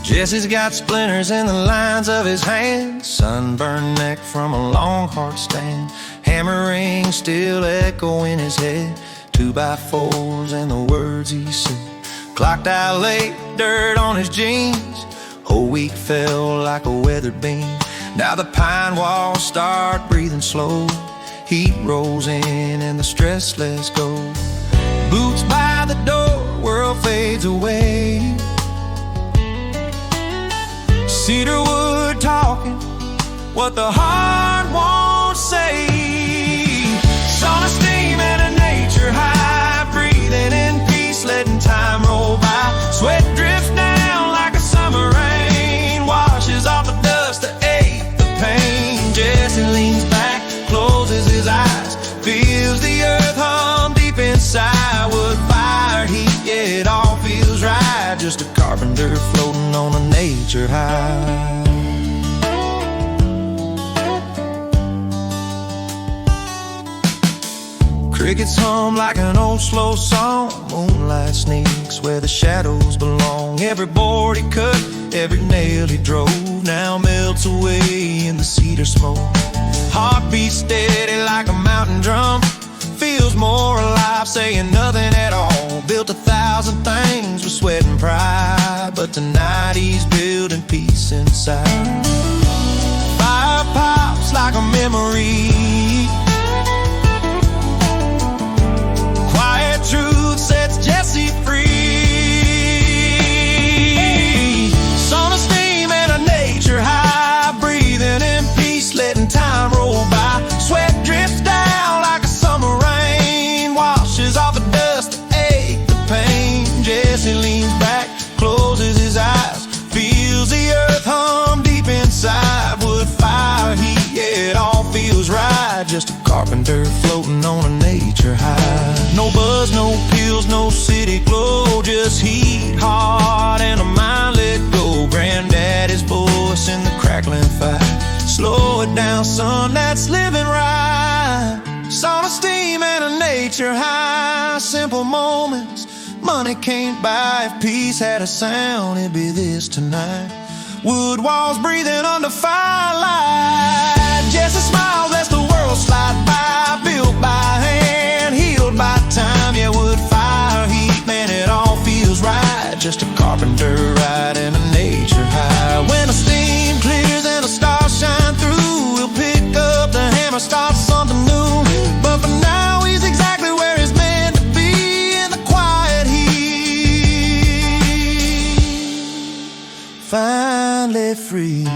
Jesse's got splinters in the lines of his hands, sunburned neck from a long hard stand, hammering still echo in his head, 2x4s and the words he said. Clocked out late, dirt on his jeans, whole week felt like a weathered beam. Now the pine walls start breathing slow, heat rolls in and the stress lets go. Boots by the door, world fades away. Cedar wood talking what the heart won't say. Sauna steam and a nature high, breathing in peace, letting time roll by. Sweat drifts down like a summer rain, washes off the dust, the ache, the pain. Jesse leans back, closes his eyes, feels the earth hum deep inside. Wood, fire, heat, yeah, it all feels right. Just a carpenter floating on a nature high. Crickets hum like an old slow song, moonlight sneaks where the shadows belong. Every board he cut, every nail he drove, now melts away in the cedar smoke. Heart beats steady like a mountain drum, feels more alive, saying nothing at all. Built 1,000 things with sweat and pride, but tonight he's building peace inside. Fire pops like a memory, quiet truth sets Jesse free. Sauna steam and a nature high, breathing in peace, letting time roll by. Sweat drifts down like a summer rain, washes off the dust, the ache, the pain. Jesse leans back, closes his eyes, feels the earth hum deep inside. Wood, fire, heat, yeah, it all feels right. Just a carpenter floating on a nature high. No buzz, no pills, no city glow, just heat, heart, and a mind let go. Granddaddy's voice in the crackling fire. Slow it down, son, that's living right. Sauna steam and a nature high, simple moments money can't buy. If peace had a sound, it'd be this tonight. Wood walls breathing under firelight. Jesse smiles as the world slide by, built by hand, healed by time. Yeah, wood, fire, heat, man, it all feels right. Just a carpenter riding a nature high. When the steam clears and the stars shine through, we'll pick up the hammer, start something new. But for now he's exactly where he's meant to be, in the quiet heat, finally free.